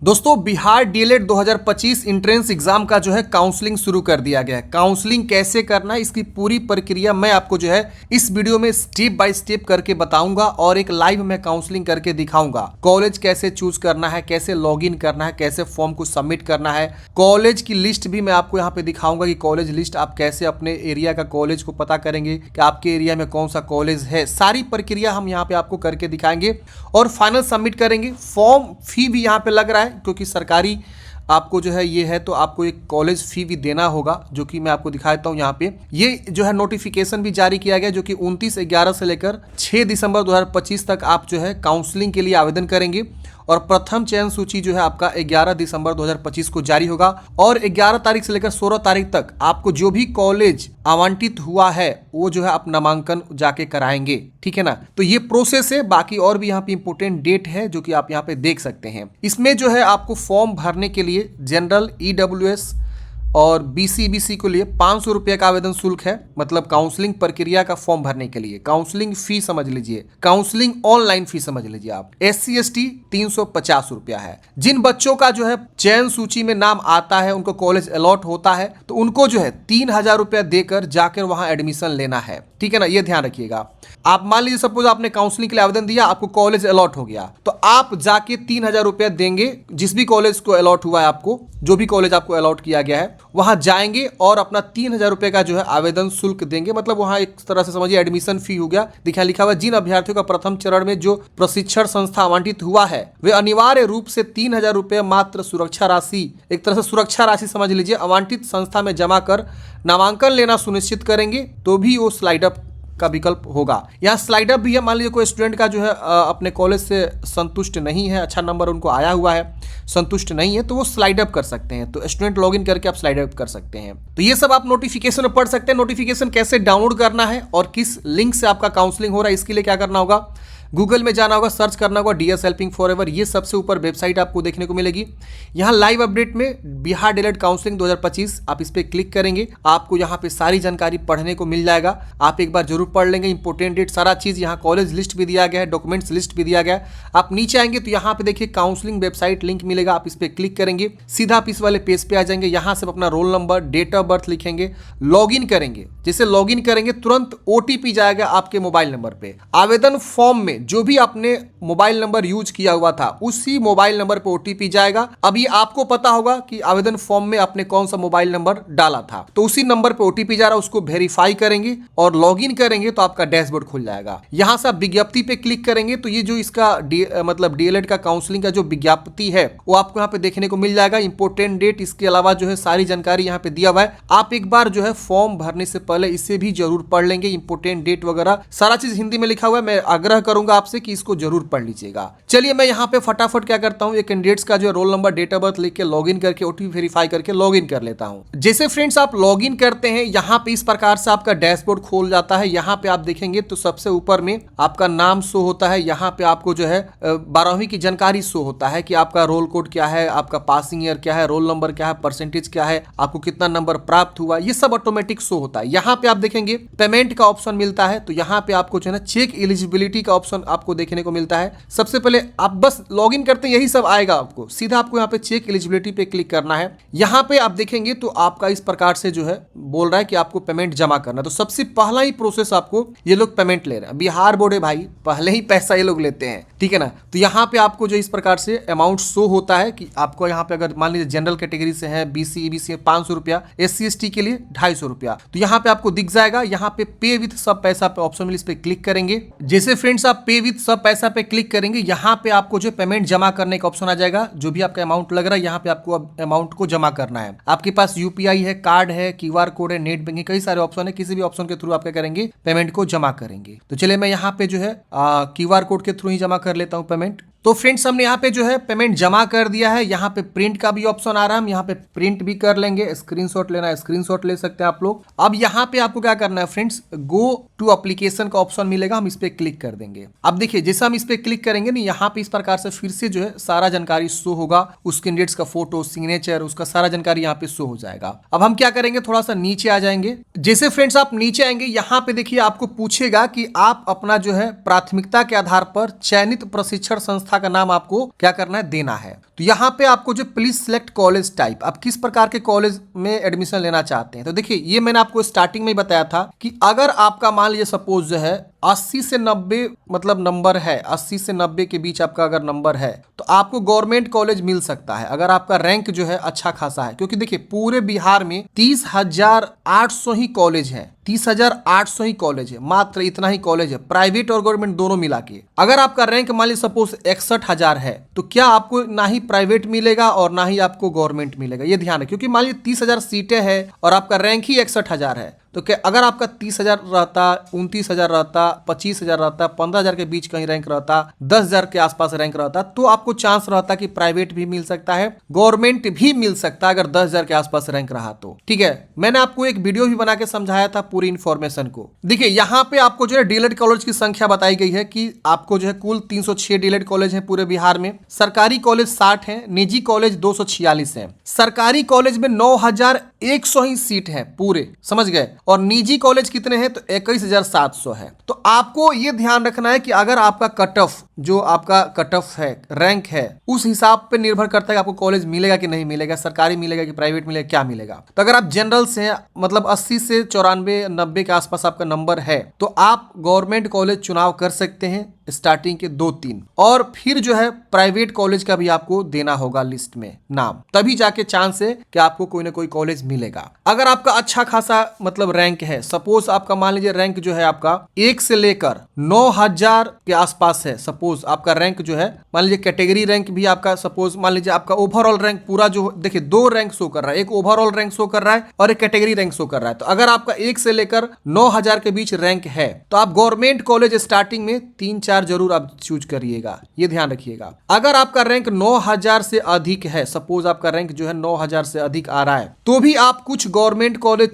दोस्तों Bihar DElEd 2025 entrance exam का जो है काउंसलिंग शुरू कर दिया गया है। काउंसलिंग कैसे करना है इसकी पूरी प्रक्रिया मैं आपको जो है इस वीडियो में स्टेप बाय स्टेप करके बताऊंगा और एक लाइव में काउंसलिंग करके दिखाऊंगा। कॉलेज कैसे चूज करना है, कैसे लॉगिन करना है, कैसे फॉर्म को सबमिट करना है। कॉलेज की लिस्ट भी मैं आपको यहाँ पे दिखाऊंगा कि कॉलेज लिस्ट आप कैसे अपने एरिया का कॉलेज को पता करेंगे कि आपके एरिया में कौन सा कॉलेज है। सारी प्रक्रिया हम यहाँ पे आपको करके दिखाएंगे और फाइनल सबमिट करेंगे। फॉर्म फी भी यहाँ पे लग रहा है क्योंकि सरकारी आपको जो है ये है, तो आपको एक कॉलेज फी भी देना होगा जो कि मैं आपको दिखा देता हूँ। यहाँ पे ये जो है नोटिफिकेशन भी जारी किया गया जो कि 29/11 से लेकर 6 दिसंबर 2025 तक आप जो है काउंसलिंग के लिए आवेदन करेंगे और प्रथम चयन सूची जो है आपका 11 दिसंबर 2025 को जारी होगा और 11 तारीख से लेकर 16 तारीख तक आपको जो भी कॉलेज आवंटित हुआ है वो जो है आप नामांकन जाके कराएंगे। ठीक है ना, तो ये प्रोसेस है। बाकी और भी यहाँ पे इंपोर्टेंट डेट है जो कि आप यहाँ पे देख सकते हैं। इसमें जो है आपको फॉर्म भरने के लिए जनरल, ईडब्ल्यूएस और बीसी को लिए 500 रुपये का आवेदन शुल्क है। मतलब काउंसलिंग प्रक्रिया का फॉर्म भरने के लिए काउंसलिंग फी समझ लीजिए, काउंसलिंग ऑनलाइन फी समझ लीजिए आप। SC ST 350 रुपया है। जिन बच्चों का जो है चयन सूची में नाम आता है, उनको कॉलेज अलॉट होता है, तो उनको जो है 3000 रुपया देकर जाकर वहां एडमिशन लेना है। ठीक है ना, ये ध्यान रखिएगा। आप मान लीजिए सपोज आपने काउंसलिंग के लिए आवेदन दिया, आपको कॉलेज अलॉट हो गया, तो आप जाके 3000 रुपया देंगे। जिस भी कॉलेज को अलॉट हुआ है, आपको जो भी कॉलेज आपको अलॉट किया गया है वहां जाएंगे और अपना 3000 रुपये का जो है आवेदन शुल्क देंगे। मतलब वहां एक तरह से समझिए एडमिशन फी हो गया। दिखा लिखा हुआ जिन अभ्यर्थियों का प्रथम चरण में जो प्रशिक्षण संस्था आवंटित हुआ है वे अनिवार्य रूप से 3000 रुपये मात्र सुरक्षा राशि, एक तरह से सुरक्षा राशि समझ लीजिए, आवंटित संस्था में जमा कर नामांकन लेना सुनिश्चित करेंगे, तो भी वो स्लाइड अप का विकल्प होगा। यहाँ स्लाइड अप भी है। मान लीजिए कोई स्टूडेंट का जो है अपने कॉलेज से संतुष्ट नहीं है, अच्छा नंबर उनको आया हुआ है, संतुष्ट नहीं है, तो वो स्लाइड अप कर सकते हैं। तो स्टूडेंट लॉगिन करके आप स्लाइड अप कर सकते हैं। तो ये सब आप नोटिफिकेशन में पढ़ सकते हैं। नोटिफिकेशन कैसे डाउनलोड करना है और किस लिंक से आपका काउंसलिंग हो रहा है, इसके लिए क्या करना होगा, गूगल में जाना होगा, सर्च करना होगा DS हेल्पिंग फॉरएवर। ये सबसे ऊपर वेबसाइट आपको देखने को मिलेगी। यहाँ लाइव अपडेट में बिहार डीएलएड काउंसलिंग 2025 आप इस पर क्लिक करेंगे, आपको यहाँ पे सारी जानकारी पढ़ने को मिल जाएगा। आप एक बार जरूर पढ़ लेंगे। इंपोर्टेंट डेट सारा चीज़, यहाँ कॉलेज लिस्ट भी दिया गया है, डॉक्यूमेंट्स लिस्ट भी दिया गया है। आप नीचे आएंगे तो यहाँ पे देखिए काउंसलिंग वेबसाइट लिंक मिलेगा, आप इस पर क्लिक करेंगे, सीधा आप इस वाले पेज पे आ जाएंगे। यहाँ से अपना roll number, date of birth लिखेंगे, लॉगिन करेंगे। जैसे लॉगिन करेंगे तुरंत OTP जाएगा आपके मोबाइल नंबर पे। आवेदन फॉर्म में जो भी आपने मोबाइल नंबर यूज किया हुआ था उसी मोबाइल नंबर पे OTP जाएगा। अभी आपको पता होगा कि आवेदन फॉर्म में आपने कौन सा मोबाइल नंबर डाला था, तो उसी नंबर पे OTP जा रहा है, उसको वेरीफाई करेंगे और लॉगिन करेंगे तो आपका डैशबोर्ड खुल जाएगा। यहां से आप विज्ञप्ति पे क्लिक करेंगे तो ये जो इसका मतलब डीएलएड का काउंसलिंग का जो विज्ञप्ति है वो आपको यहाँ पे देखने को मिल जाएगा। इंपोर्टेंट डेट, इसके अलावा जो है सारी जानकारी यहाँ पे दिया हुआ है। आप एक बार जो है फॉर्म भरने से पहले इसे भी जरूर पढ़ लेंगे। इंपोर्टेंट डेट वगैरह सारा चीज हिंदी में लिखा हुआ है। मैं आग्रह करूंगा आपसे कि इसको जरूर पढ़ लीजिएगा। चलिए मैं यहाँ पे फटाफट क्या करता हूँ, ये कैंडिडेट्स का जो है roll number, date of birth लिख के लॉगिन करके OTP वेरीफाई करके लॉगिन कर लेता हूँ। जैसे फ्रेंड्स आप लॉगिन करते हैं, यहाँ पे इस प्रकार से आपका डैशबोर्ड खोल जाता है। यहाँ पे आप देखेंगे तो सबसे ऊपर में आपका नाम शो होता है। यहाँ पे आपको जो है 12वीं की जानकारी शो होता है कि आपका रोल कोड क्या है, आपका पासिंग ईयर क्या है, रोल नंबर क्या है, परसेंटेज क्या है, आपको कितना नंबर प्राप्त हुआ, ये सब ऑटोमेटिक शो होता है। यहाँ पे आप देखेंगे पेमेंट का ऑप्शन मिलता है, तो यहाँ पे आपको जो है चेक एलिजिबिलिटी का ऑप्शन आपको देखने को मिलता है। सबसे पहले आप बस लॉगिन करते हैं, यही सब आएगा आपको। सीधा आपको यहाँ पे चेक एलिजिबिलिटी पे क्लिक करना है। यहाँ पे आप देखेंगे तो आपका इस प्रकार से जो है बोल रहा है कि आपको पेमेंट जमा करना है। तो सबसे पहला ही प्रोसेस आपको ये लोग पेमेंट ले रहे हैं। बिहार बोर्ड है भाई, पहले ही पैसा ये लोग लेते हैं। ठीक है ना, तो यहाँ पे आपको जो इस प्रकार से अमाउंट शो होता है कि आपको यहाँ पे अगर मान लीजिए जनरल कैटेगरी से है, BC EBC 500 रुपया, SC ST के लिए 250 रुपया, तो यहाँ पे आपको दिख जाएगा। यहाँ पे पे विथ सब पैसा पे ऑप्शन मिल, इस पे क्लिक करेंगे। जैसे फ्रेंड्स आप पे विथ सब पैसा पे क्लिक करेंगे, यहाँ पे आपको जो पेमेंट जमा करने का ऑप्शन आ जाएगा। जो भी आपका अमाउंट लग रहा है यहाँ पे आपको अमाउंट को जमा करना है। आपके पास UPI है, कार्ड है, QR कोड है, नेट बैंकिंग, कई सारे ऑप्शन है। किसी भी ऑप्शन के थ्रू आप क्या करेंगे, पेमेंट को जमा करेंगे। तो चलिए मैं यहाँ पे जो है QR कोड के थ्रू ही जमा कर लेता हूँ पेमेंट। तो फ्रेंड्स हमने यहाँ पे जो है पेमेंट जमा कर दिया है। यहाँ पे प्रिंट का भी ऑप्शन आ रहा है, हम यहाँ पे प्रिंट भी कर लेंगे। स्क्रीनशॉट लेना है, स्क्रीनशॉट ले सकते हैं आप लोग। अब यहाँ पे आपको क्या करना है फ्रेंड्स, गो टू एप्लीकेशन का ऑप्शन मिलेगा, हम इस पे क्लिक कर देंगे। अब देखिए जैसे हम इस पे क्लिक करेंगे ना, यहाँ पे इस प्रकार से फिर से जो है सारा जानकारी शो होगा। उस कैंडिडेट्स का फोटो, सिग्नेचर, उसका सारा जानकारी यहाँ पे शो हो जाएगा। अब हम क्या करेंगे, थोड़ा सा नीचे आ जाएंगे। जैसे फ्रेंड्स आप नीचे आएंगे, यहाँ पे देखिए आपको पूछेगा कि आप अपना जो है प्राथमिकता के आधार पर चयनित प्रशिक्षण संस्था संस्था का नाम आपको क्या करना है, देना है। तो यहाँ पे आपको जो प्लीज सिलेक्ट कॉलेज टाइप, आप किस प्रकार के कॉलेज में एडमिशन लेना चाहते हैं। तो देखिए ये मैंने आपको स्टार्टिंग में ही बताया था कि अगर आपका मान लीजिए सपोज जो है 80 से 90 मतलब नंबर है, 80 से 90 के बीच आपका अगर नंबर है तो आपको गवर्नमेंट कॉलेज मिल सकता है अगर आपका रैंक जो है अच्छा खासा है। क्योंकि देखिए पूरे बिहार में 30,800 ही कॉलेज है, 30,800 ही कॉलेज है, मात्र इतना ही कॉलेज है, प्राइवेट और गवर्नमेंट दोनों मिला के। अगर आपका रैंक मान लीजिए सपोज 61,000 है तो क्या आपको ना ही प्राइवेट मिलेगा और ना ही आपको गवर्नमेंट मिलेगा, ये ध्यान है। क्योंकि मान लीजिए 30,000 सीटें हैं और आपका रैंक ही 61,000 है तो क्या अगर आपका 30,000 रहता, 29,000 रहता, 25,000 रहता, 15,000 के बीच कहीं रैंक रहता, 10,000 के आसपास रैंक रहता तो आपको चांस रहता कि प्राइवेट भी मिल सकता है, गवर्नमेंट भी मिल सकता है अगर 10,000 के आसपास रैंक रहा तो। ठीक है, मैंने आपको एक वीडियो भी बना के समझाया था पूरी इंफॉर्मेशन को। देखिए यहाँ पे आपको जो है डीएलएड कॉलेज की संख्या बताई गई है कि आपको जो है कुल 306 डीएलएड कॉलेज है पूरे बिहार में। सरकारी कॉलेज 60 है, निजी कॉलेज 246 है। सरकारी कॉलेज में 9,100 ही सीट है पूरे, समझ गए, और निजी कॉलेज कितने हैं तो 21,700 है। तो आपको ये ध्यान रखना है कि अगर आपका कट ऑफ जो आपका कट ऑफ है, रैंक है, उस हिसाब पे निर्भर करता है कि आपको कॉलेज मिलेगा कि नहीं मिलेगा, सरकारी मिलेगा कि प्राइवेट मिलेगा, क्या मिलेगा। तो अगर आप जनरल से हैं मतलब 80 से 94 90 के आसपास आपका नंबर है तो आप गवर्नमेंट कॉलेज चुनाव कर सकते हैं स्टार्टिंग के 2-3, और फिर जो है प्राइवेट कॉलेज का भी आपको देना होगा लिस्ट में नाम, तभी जाके चांस है कि आपको कोई ना कोई कॉलेज मिलेगा। अगर आपका अच्छा खासा मतलब रैंक है, सपोज आपका मान लीजिए रैंक जो है आपका 1 से लेकर 9,000 के आसपास है, सपोज आपका रैंक जो है मान लीजिए कैटेगरी रैंक भी आपका सपोज मान लीजिए आपका ओवरऑल रैंक पूरा जो देखिए 2 रैंक शो कर रहा है, एक ओवरऑल रैंक शो कर रहा है और एक कैटेगरी रैंक शो कर रहा है। तो अगर आपका 1 से लेकर 9,000 के बीच रैंक है तो आप गवर्नमेंट कॉलेज स्टार्टिंग में 3-4 जरूर आप चूज करिएगा, ये ध्यान रखिएगा। अगर आपका रैंक 9,000 से अधिक है, सपोज आपका रैंक जो है 9,000 से अधिक आ रहा है तो भी आप कुछ गवर्नमेंट कॉलेज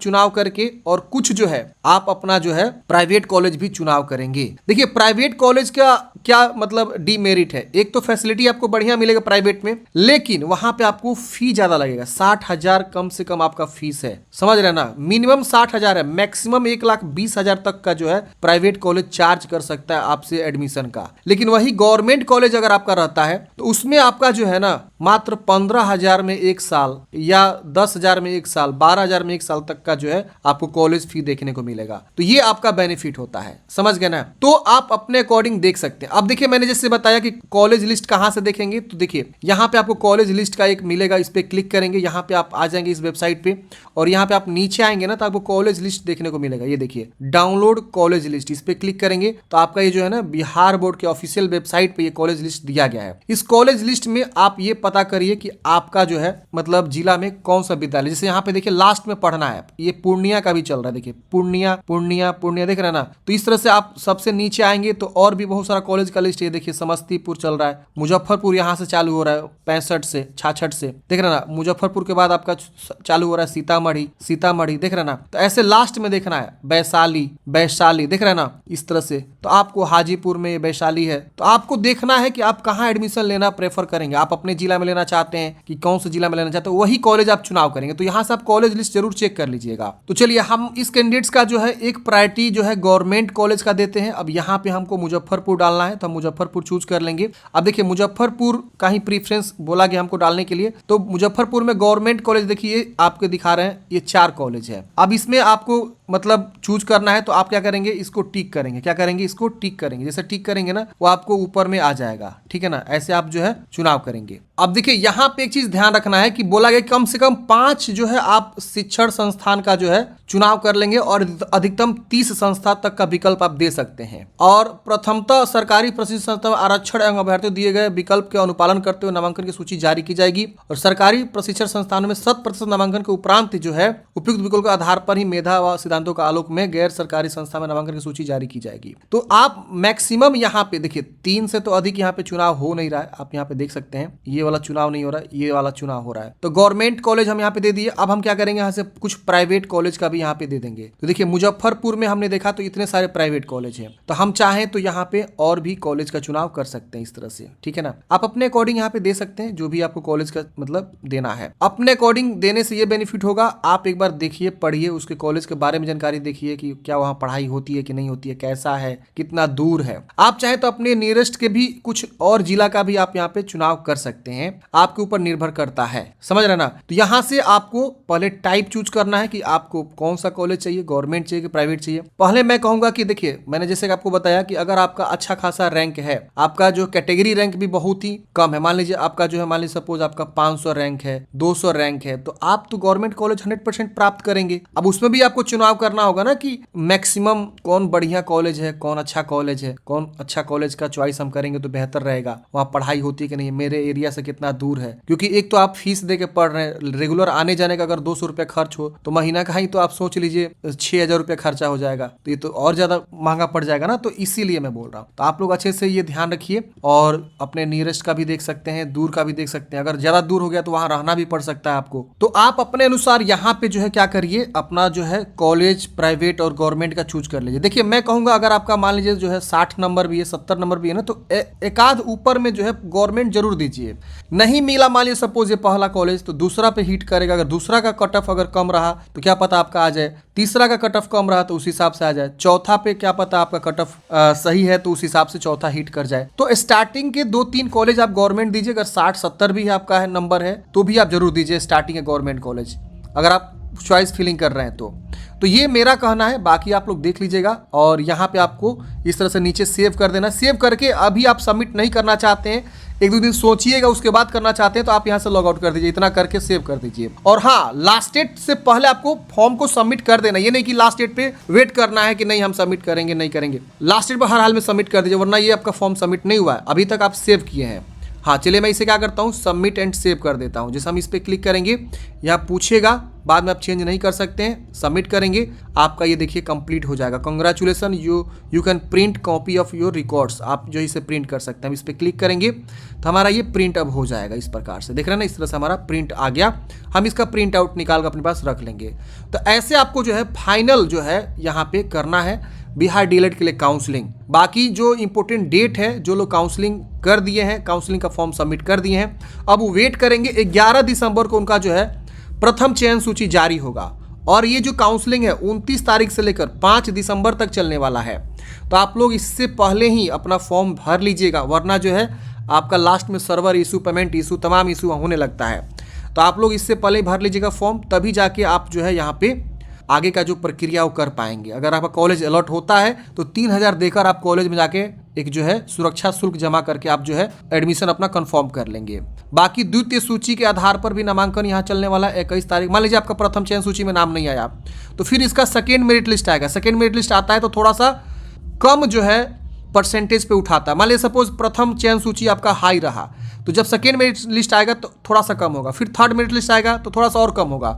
चुनाव करके और कुछ जो है आप अपना जो है प्राइवेट कॉलेज भी चुनाव करेंगे। देखिए प्राइवेट कॉलेज का क्या मतलब डीमेरिट है, एक तो फैसिलिटी आपको बढ़िया मिलेगा प्राइवेट में, लेकिन वहां पे आपको फी ज्यादा लगेगा। 60,000 कम से कम आपका फीस है, समझ रहे ना, मिनिमम 60,000 है, मैक्सिमम 1,20,000 तक का जो है प्राइवेट कॉलेज चार्ज कर सकता है आपसे एडमिशन का। लेकिन वही गवर्नमेंट कॉलेज अगर आपका रहता है तो उसमें आपका जो है ना मात्र 15,000 में 1 साल या 10,000 में 1 साल, 12,000 में 1 साल तक का जो है आपको कॉलेज फी देखने को मिलेगा। तो ये आपका बेनिफिट होता है, समझ गए ना। तो आप अपने अकॉर्डिंग देख सकते हैं। अब देखिए मैंने जैसे बताया कि कॉलेज लिस्ट कहां से देखेंगे, तो देखिए यहाँ पे आपको कॉलेज लिस्ट का एक मिलेगा, इस पे क्लिक करेंगे, यहाँ पे आप आ जाएंगे इस वेबसाइट पे और यहाँ पे आप नीचे आएंगे ना तो आपको कॉलेज लिस्ट देखने को मिलेगा। ये देखिए डाउनलोड कॉलेज लिस्ट, इस पे क्लिक करेंगे तो आपका ये जो है ना बिहार बोर्ड के ऑफिशियल वेबसाइट पे ये कॉलेज लिस्ट दिया गया है। इस कॉलेज लिस्ट में आप ये पता करिए कि आपका जो है मतलब जिला में कौन सा विद्यालय, जैसे यहाँ पे देखिए लास्ट में पढ़ना है, ये पूर्णिया का भी चल रहा है, देखिए पूर्णिया पूर्णिया पूर्णिया देख रहे हैं ना। तो इस तरह से आप सबसे नीचे आएंगे तो और भी बहुत सारा कॉलेज का लिस्ट है। देखिए समस्तीपुर चल रहा है, मुजफ्फरपुर यहाँ से चालू हो रहा है 65 से 66 से, देख रहे ना। मुजफ्फरपुर के बाद आपका चालू हो रहा है सीतामढ़ी, सीतामढ़ी देख रहे ना। तो ऐसे लास्ट में देखना है वैशाली, वैशाली देख रहे ना, इस तरह से। तो आपको हाजीपुर में वैशाली है, तो आपको देखना है कि आप कहाँ एडमिशन लेना प्रेफर करेंगे। आप अपने जिला में लेना चाहते हैं कि कौन से जिला में लेना चाहते हैं, वही कॉलेज आप चुनाव करेंगे। तो यहाँ से आप कॉलेज लिस्ट जरूर चेक कर लीजिएगा। तो चलिए हम इस कैंडिडेट्स का जो है एक प्रायोरिटी जो है गवर्नमेंट कॉलेज का देते हैं। अब यहाँ पे हमको मुजफ्फरपुर डालना है तो हम मुजफ्फरपुर चूज कर लेंगे। अब देखिए मुजफ्फरपुर का ही प्रीफरेंस बोला गया हमको डालने के लिए। तो मुजफ्फरपुर में गवर्नमेंट कॉलेज देखिए आपके दिखा रहे हैं, ये 4 कॉलेज है। अब इसमें आपको मतलब चूज करना है तो आप क्या करेंगे, इसको टिक करेंगे। क्या करेंगे, इसको टिक करेंगे। जैसे टिक करेंगे ना वो आपको ऊपर में आ जाएगा, ठीक है ना। ऐसे आप जो है चुनाव करेंगे। अब देखिए यहाँ पे एक चीज ध्यान रखना है कि बोला गया कम से कम 5 जो है आप शिक्षण संस्थान का जो है चुनाव कर लेंगे और अधिकतम 30 संस्था तक का विकल्प आप दे सकते हैं। और प्रथमतः सरकारी प्रशिक्षण संस्था में आरक्षण एवं अभ्यर्थियों दिए गए विकल्प के अनुपालन करते हुए नामांकन की सूची जारी की जाएगी। और सरकारी प्रशिक्षण संस्थानों में 100% नामांकन के उपरांत जो है उपयुक्त विकल्प के आधार पर ही मेधा व सिद्धांतों का आलोक में गैर सरकारी संस्था में नामांकन की सूची जारी की जाएगी। तो आप मैक्सिमम यहाँ पे देखिए 3 से तो अधिक यहाँ पे चुनाव हो नहीं रहा है। आप यहाँ पे देख सकते हैं ये वाला चुनाव नहीं हो रहा है, ये वाला चुनाव हो रहा है। तो गवर्नमेंट कॉलेज हम यहाँ पे दे दिए। अब हम क्या करेंगे, यहाँ से कुछ प्राइवेट कॉलेज का भी यहाँ पे दे देंगे। तो देखिए मुजफ्फरपुर में हमने देखा तो इतने सारे प्राइवेट कॉलेज हैं, तो हम चाहें तो यहाँ पे और भी कॉलेज का चुनाव कर सकते हैं इस तरह से, ठीक है ना। आप अपने अकॉर्डिंग यहाँ पे दे सकते हैं जो भी आपको कॉलेज का मतलब देना है। अपने अकॉर्डिंग देने से ये बेनिफिट होगा, आप एक बार देखिए, पढ़िए, उसके कॉलेज के बारे में जानकारी देखिए कि क्या वहाँ पढ़ाई होती है कि नहीं होती है, कैसा है, कितना दूर है। आप चाहे तो अपने नियरेस्ट के भी कुछ और जिला का भी आप यहाँ पे चुनाव कर सकते हैं, आपके ऊपर निर्भर करता है, समझ रहे ना। तो यहाँ से आपको पहले टाइप चूज करना है कि आपको कौन सा कॉलेज चाहिए, गवर्नमेंट चाहिए कि प्राइवेट चाहिए। पहले मैं कहूंगा कि देखिए, मैंने जैसे आपको बताया कि अगर आपका अच्छा खासा रैंक है, आपका जो कैटेगरी रैंक भी बहुत ही कम है, मान लीजिए आपका जो है, मान लीजिए सपोज आपका 500 रैंक है, 200 रैंक है, तो आप तो गवर्नमेंट कॉलेज 100% प्राप्त करेंगे। अब उसमें भी आपको चुनाव करना होगा ना कि मैक्सिमम कौन बढ़िया कॉलेज है, कौन अच्छा कॉलेज है, कौन अच्छा कॉलेज का चॉइस हम करेंगे तो बेहतर रहेगा, वहाँ पढ़ाई होती है कि नहीं, मेरे एरिया से कितना दूर है। क्योंकि एक तो आप फीस दे के पढ़ रहे हैं, रेगुलर आने जाने का अगर 200 रुपये खर्च हो तो महीना का ही तो आप सोच लीजिए 6,000 रुपये खर्चा हो जाएगा, तो ये तो और ज्यादा महंगा पड़ जाएगा ना। तो इसीलिए मैं बोल रहा हूँ, तो आप लोग अच्छे से ये ध्यान रखिए और अपने नियरेस्ट का भी देख सकते हैं, दूर का भी देख सकते हैं। अगर ज्यादा दूर हो गया तो वहां रहना भी पड़ सकता है आपको। तो आप अपने अनुसार यहाँ पे जो है क्या करिए, अपना जो है कॉलेज प्राइवेट और गवर्नमेंट का चूज कर लीजिए। देखिए मैं कहूंगा अगर आपका मान लीजिए जो है 60 नंबर भी है, 70 नंबर भी है ना, तो एक आध ऊपर में जो है गवर्नमेंट जरूर दीजिए। नहीं मिला मान लीजिए सपोज ये पहला कॉलेज, तो दूसरा पे हिट करेगा। अगर दूसरा का कट ऑफ अगर कम रहा तो क्या पता आपका आ जाए, तीसरा का कट ऑफ कम रहा तो उस हिसाब से आ जाए, चौथा पे क्या पता आपका कट ऑफ सही है तो उस हिसाब से चौथा हिट कर जाए। तो स्टार्टिंग के 2-3 कॉलेज आप गवर्नमेंट दीजिए। अगर 60-70 भी आपका है नंबर है तो भी आप जरूर दीजिए स्टार्टिंग के गवर्नमेंट कॉलेज, अगर आप चॉइस फिलिंग कर रहे हैं तो ये मेरा कहना है। बाकी आप लोग देख लीजिएगा और यहाँ पे आपको इस तरह से नीचे सेव कर देना। सेव करके अभी आप सबमिट नहीं करना चाहते हैं, 1-2 दिन सोचिएगा, उसके बाद करना चाहते हैं तो आप यहाँ से लॉग आउट कर दीजिए। इतना करके सेव कर दीजिए। और हाँ, लास्ट डेट से पहले आपको फॉर्म को सबमिट कर देना। ये नहीं कि लास्ट डेट पे वेट करना है कि नहीं हम सबमिट करेंगे नहीं करेंगे, लास्ट डेट पर हर हाल में सबमिट कर दीजिए, वरना ये आपका फॉर्म सबमिट नहीं हुआ है, अभी तक आप सेव किए हैं। हाँ चलिए, मैं इसे क्या करता हूँ, सबमिट एंड सेव कर देता हूँ। जैसे हम इस पर क्लिक करेंगे, यहाँ पूछेगा, बाद में आप चेंज नहीं कर सकते हैं, सबमिट करेंगे, आपका ये देखिए कंप्लीट हो जाएगा। Congratulation, you can print copy of your records. आप जो इसे प्रिंट कर सकते हैं। हम इस पर क्लिक करेंगे तो हमारा ये प्रिंट अब हो जाएगा इस प्रकार से, देख रहे हैं ना, इस तरह से हमारा प्रिंट आ गया। हम इसका प्रिंट आउट निकाल कर अपने पास रख लेंगे। तो ऐसे आपको जो है फाइनल जो है यहाँ पे करना है बिहार डीएलएड के लिए काउंसलिंग। बाकी जो इंपॉर्टेंट डेट है, जो लोग काउंसलिंग कर दिए हैं, काउंसलिंग का फॉर्म सबमिट कर दिए हैं, अब वो वेट करेंगे। 11 दिसंबर को उनका जो है प्रथम चयन सूची जारी होगा और ये जो काउंसलिंग है 29 तारीख से लेकर 5 दिसंबर तक चलने वाला है। तो आप लोग इससे पहले ही अपना फॉर्म भर लीजिएगा, वरना जो है आपका लास्ट में सर्वर इशू, पेमेंट इशू, तमाम इशू होने लगता है। तो आप लोग इससे पहले ही भर लीजिएगा फॉर्म, तभी जाके आप जो है यहाँ पे आगे का जो प्रक्रिया वो कर पाएंगे। अगर आपका कॉलेज अलॉट होता है तो 3,000 देकर आप कॉलेज में जाके एक जो है सुरक्षा शुल्क जमा करके आप जो है एडमिशन अपना कंफर्म कर लेंगे। बाकी द्वितीय सूची के आधार पर भी नामांकन यहाँ चलने वाला है 21 तारीख। मान लीजिए आपका प्रथम चयन सूची में नाम नहीं आया तो फिर इसका सेकेंड मेरिट लिस्ट आएगा। सेकेंड मेरिट लिस्ट आता है तो थोड़ा सा कम जो है परसेंटेज पे उठाता है। मान लीजिए सपोज प्रथम चयन सूची आपका हाई रहा तो जब सेकेंड मेरिट लिस्ट आएगा तो थोड़ा सा कम होगा, फिर थर्ड मेरिट लिस्ट आएगा तो थोड़ा सा और कम होगा।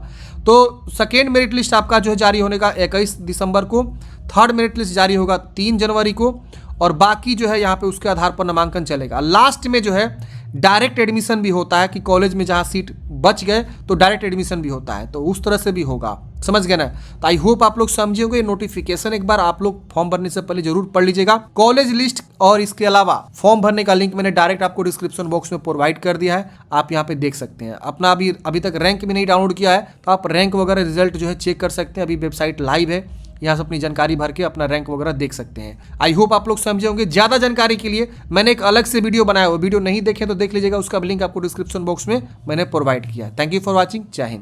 तो सेकेंड मेरिट लिस्ट आपका जो है जारी होने का 21 दिसंबर को, थर्ड मेरिट लिस्ट जारी होगा 3 जनवरी को और बाकी जो है यहाँ पे उसके आधार पर नामांकन चलेगा। लास्ट में जो है डायरेक्ट एडमिशन भी होता है कि कॉलेज में जहाँ सीट बच गए तो डायरेक्ट एडमिशन भी होता है, तो उस तरह से भी होगा, समझ गए ना। तो आई होप आप लोग समझे होंगे। नोटिफिकेशन एक बार आप लोग फॉर्म भरने से पहले जरूर पढ़ लीजिएगा। कॉलेज लिस्ट और इसके अलावा फॉर्म भरने का लिंक मैंने डायरेक्ट आपको डिस्क्रिप्शन बॉक्स में प्रोवाइड कर दिया है, आप यहाँ पे देख सकते हैं। अपना अभी तक रैंक भी नहीं डाउनलोड किया है तो आप रैंक वगैरह रिजल्ट जो है चेक कर सकते हैं। अभी वेबसाइट लाइव है, यहाँ से अपनी जानकारी भर के अपना रैंक वगैरह देख सकते हैं। आई होप आप लोग समझे होंगे। ज़्यादा जानकारी के लिए मैंने एक अलग से वीडियो बनाया, वो वीडियो नहीं देखे तो देख लीजिएगा, उसका लिंक आपको डिस्क्रिप्शन बॉक्स में मैंने प्रोवाइड किया है। Thank you for watching. जय हिंद।